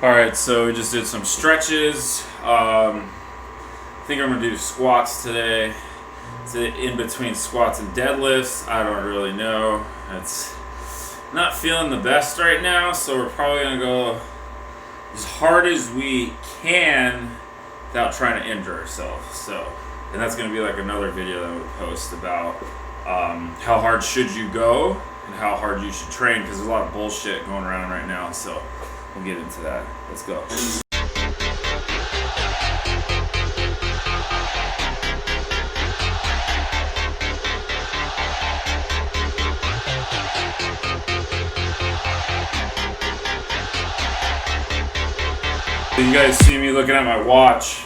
Alright, so we just did some stretches. I think I'm going to do squats today. It's in between squats and deadlifts. I don't really know. It's not feeling the best right now, so we're probably going to go as hard as we can without trying to injure ourselves. And that's going to be like another video that we'll post about how hard should you go and how hard you should train, because there's a lot of bullshit going around right now. So we'll get into that. Let's go. You guys see me looking at my watch.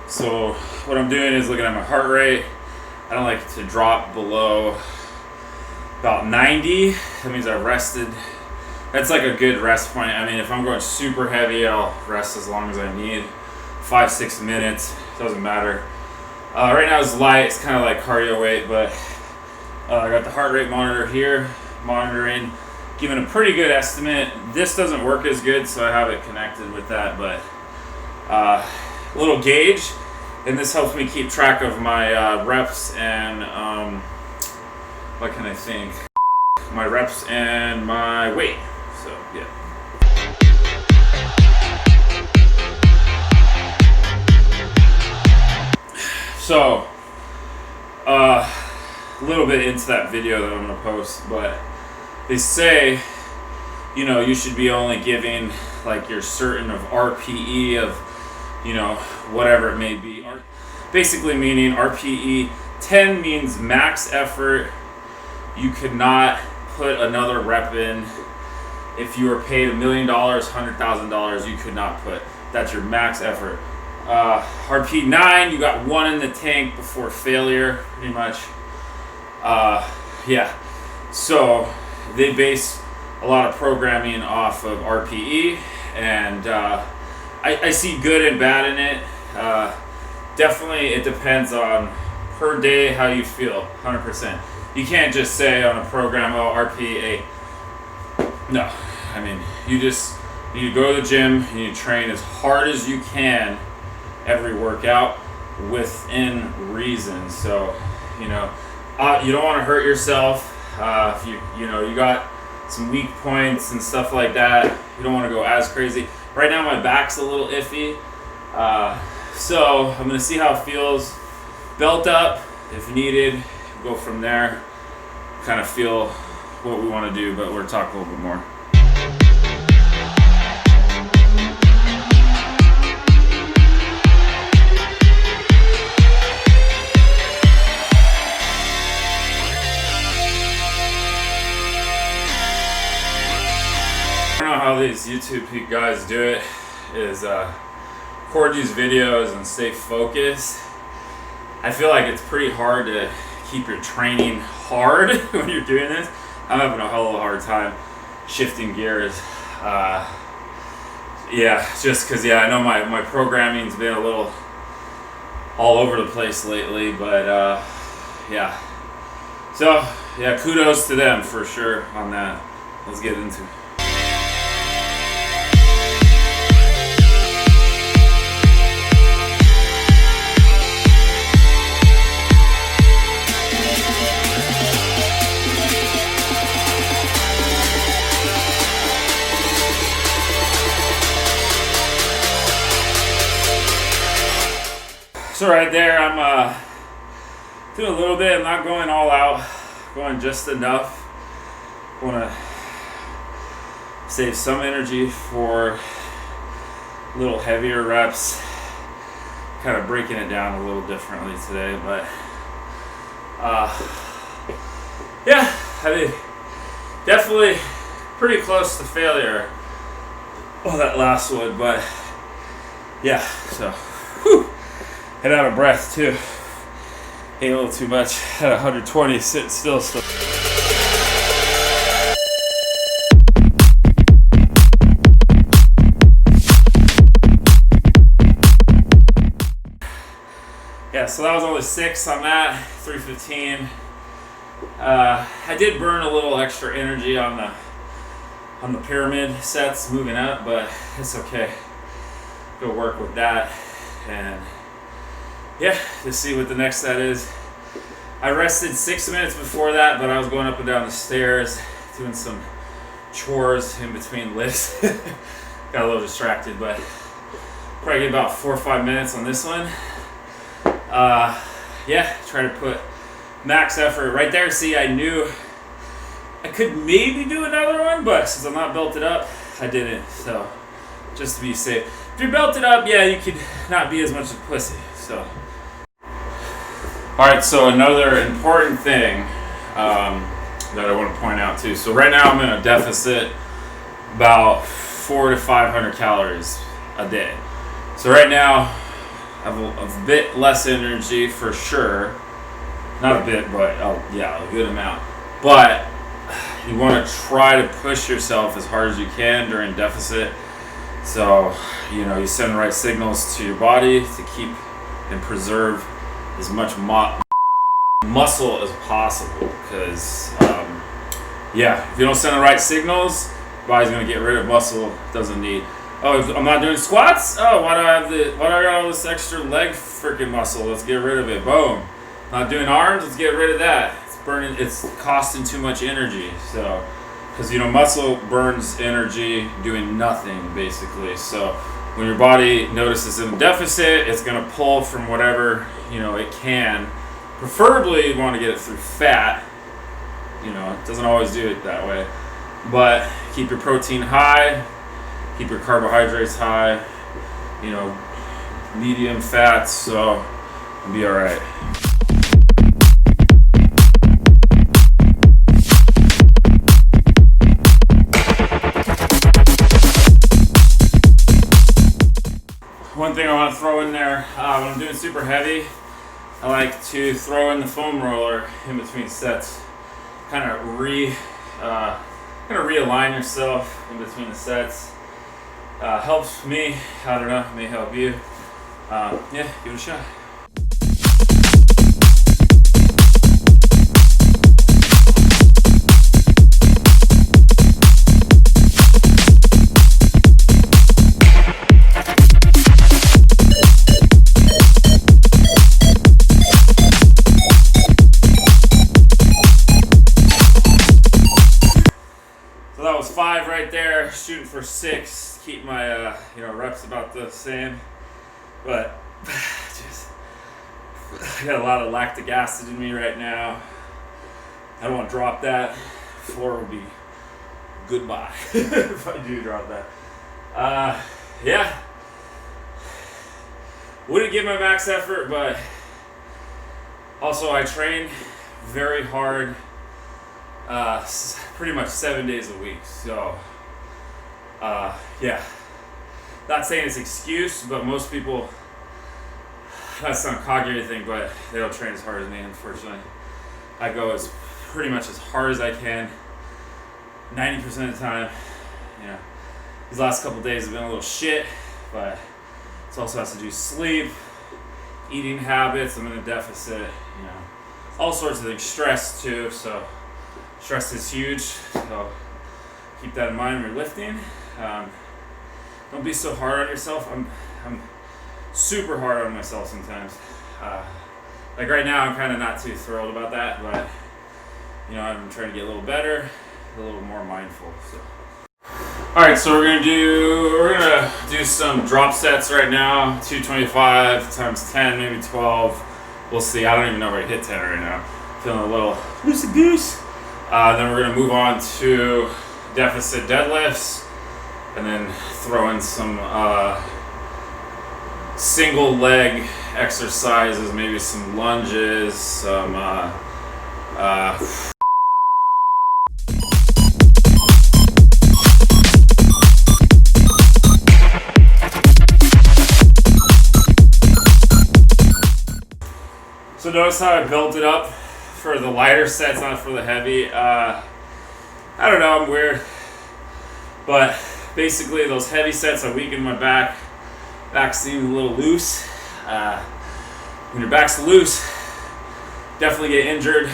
So what I'm doing is looking at my heart rate. I don't like to drop below about 90. That means I've rested. That's like a good rest point. I mean, if I'm going super heavy, I'll rest as long as I need. 5-6 minutes, doesn't matter. Right now it's light, it's kind of like cardio weight, but I got the heart rate monitor here, monitoring, giving a pretty good estimate. This doesn't work as good, so I have it connected with that, but little gauge, and this helps me keep track of my reps and what can I think? My reps and my weight. So yeah. So a little bit into that video that I'm gonna post, but they say, you know, you should be only giving like your certain of RPE of, you know, whatever it may be. Basically meaning RPE 10 means max effort. You could not put another rep in. If you were paid $1 million, $100,000, you could not put. That's your max effort. RP 9, you got one in the tank before failure, pretty much. Yeah. So they base a lot of programming off of RPE, and I see good and bad in it. Definitely, it depends on per day how you feel. 100%. You can't just say on a program, oh, RPE. No, I mean, you just need to go to the gym and you train as hard as you can every workout within reason. So, you know, you don't want to hurt yourself. If you know, you got some weak points and stuff like that, you don't want to go as crazy. Right now, my back's a little iffy. So I'm gonna see how it feels. Belt up if needed. Go from there. Kind of feel what we want to do, but we'll talk a little bit more. I don't know how these YouTube guys do it, is record these videos and stay focused. I feel like it's pretty hard to keep your training hard when you're doing this. I'm having a hell of a hard time shifting gears. Yeah, just because, yeah, I know my programming's been a little all over the place lately, but yeah. So, yeah, kudos to them for sure on that. Let's get into it. So right there, I'm doing a little bit. I'm not going all out, going just enough. I want to save some energy for a little heavier reps. Kind of breaking it down a little differently today, but yeah, I mean, definitely pretty close to failure. that last one, but yeah, so whew, and out of breath too. Ate a little too much at 120, sitting still. Yeah, so that was only 6 on that, 315. I did burn a little extra energy on the pyramid sets moving up, but it's okay. Go work with that, and yeah, to see what the next set is. I rested 6 minutes before that, but I was going up and down the stairs, doing some chores in between lifts. Got a little distracted, but probably get about 4 or 5 minutes on this one. Yeah, try to put max effort right there. See, I knew I could maybe do another one, but since I'm not belted up, I didn't. So just to be safe. If you're belted up, yeah, you could not be as much of a pussy. So, all right. So another important thing that I want to point out too. So right now I'm in a deficit about 400 to 500 calories a day. So right now I have a bit less energy for sure. Not a bit, but yeah, a good amount. But you want to try to push yourself as hard as you can during deficit. So, you send the right signals to your body to keep and preserve as much muscle as possible. Because, yeah, if you don't send the right signals, your body's going to get rid of muscle it doesn't need. Oh, I'm not doing squats? Oh, why do I got all this extra leg freaking muscle? Let's get rid of it. Boom. Not doing arms, let's get rid of that. It's costing too much energy. So, because muscle burns energy doing nothing basically. So when your body notices a deficit, it's going to pull from whatever it can. Preferably you want to get it through fat. It doesn't always do it that way, but keep your protein high, keep your carbohydrates high, medium fats, so you'll be all right. One thing I want to throw in there, when I'm doing super heavy, I like to throw in the foam roller in between sets. Kind of realign yourself in between the sets. Helps me, I don't know, may help you. Yeah, give it a shot. So that was 5 right there, shooting for 6. Keep my reps about the same, but I got a lot of lactic acid in me right now. I don't want to drop that. Floor will be goodbye if I do drop that. Yeah, wouldn't give my max effort, but also I train very hard, pretty much 7 days a week. So yeah, not saying it's an excuse, but most people, that's not cocky or anything, but they don't train as hard as me, unfortunately. I go as pretty much as hard as I can 90% of the time. These last couple days have been a little shit, but it also has to do sleep, eating habits. I'm in a deficit, all sorts of things. Stress too, so stress is huge, so keep that in mind when you're lifting. Don't be so hard on yourself. I'm super hard on myself sometimes. Like right now, I'm kind of not too thrilled about that, but I'm trying to get a little better, a little more mindful. So, all right, so we're gonna do some drop sets right now. 225 times 10, maybe 12. We'll see. I don't even know if I hit 10 right now. Feeling a little loosey goose. Then we're gonna move on to deficit deadlifts, and then throw in some single leg exercises, maybe some lunges, some notice how I built it up for the lighter sets, not for the heavy. I don't know, I'm weird. But basically those heavy sets I weaken my back. Back seems a little loose. When your back's loose, definitely get injured.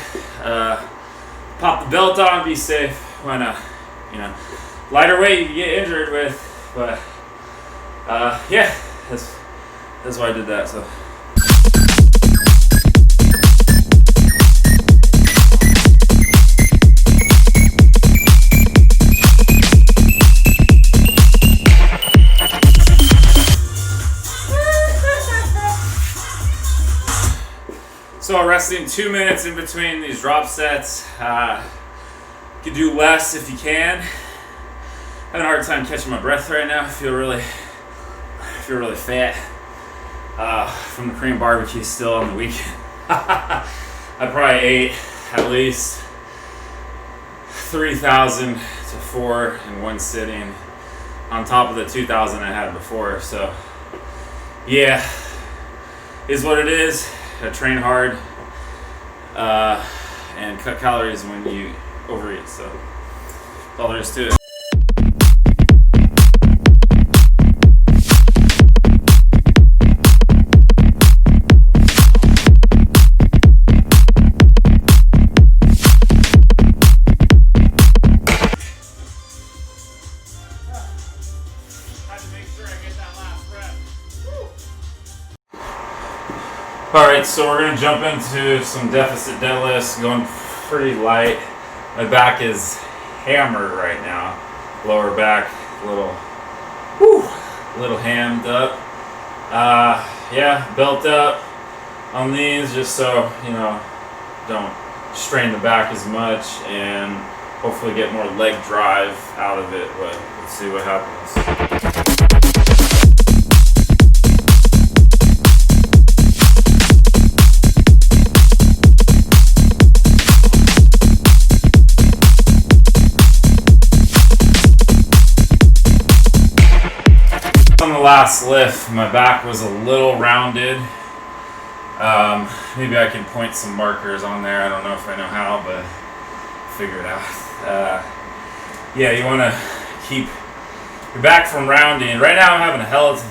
Pop the belt on, be safe. When lighter weight you get injured with, but yeah, that's why I did that. So. So resting 2 minutes in between these drop sets. You can do less if you can. Having a hard time catching my breath right now. I feel really fat from the Korean barbecue still on the weekend. I probably ate at least 3,000 to 4 in one sitting, on top of the 2,000 I had before. So yeah, is what it is. I train hard and cut calories when you overeat. So that's all there is to it. Alright, so we're going to jump into some deficit deadlifts, going pretty light. My back is hammered right now. Lower back, a little hammed up. Yeah, belt up on these just so, don't strain the back as much and hopefully get more leg drive out of it, but let's see what happens. On the last lift, my back was a little rounded. Maybe I can point some markers on there. I don't know if I know how, but figure it out. Yeah, you want to keep your back from rounding. Right now I'm having a hell of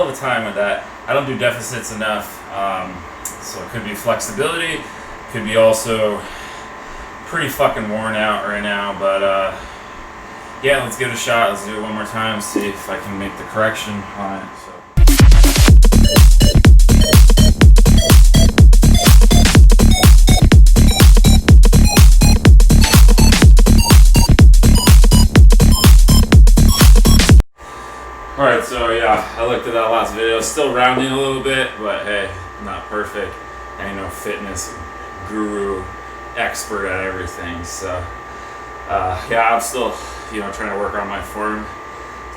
a time with that. I don't do deficits enough. So it could be flexibility, could be also pretty fucking worn out right now, but yeah, let's give it a shot. Let's do it one more time, see if I can make the correction on it. So. Alright, so yeah, I looked at that last video. Still rounding a little bit, but hey, not perfect. I ain't no fitness guru, expert at everything, so yeah, I'm still trying to work on my form.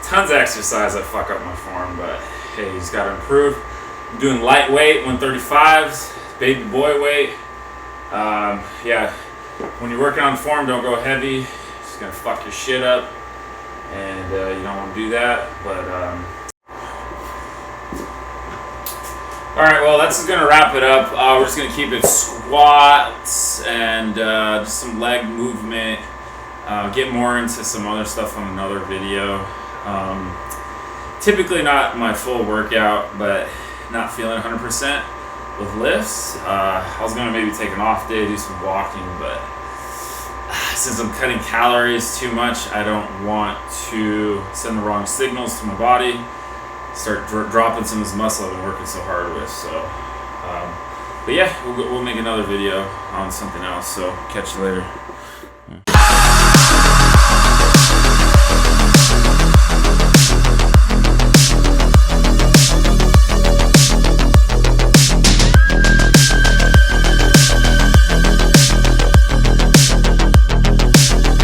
Tons of exercise that fuck up my form, but hey, you just gotta improve. I'm doing lightweight 135s, baby boy weight. Yeah, when you're working on form, don't go heavy. It's just gonna fuck your shit up, and you don't want to do that. But all right, well, that's gonna wrap it up. We're just gonna keep it squats and just some leg movement. Get more into some other stuff on another video. Typically not my full workout, but not feeling 100% with lifts. I was gonna maybe take an off day, do some walking, but since I'm cutting calories too much, I don't want to send the wrong signals to my body, start dropping some of this muscle I've been working so hard with. So, but yeah, we'll make another video on something else. So catch you later.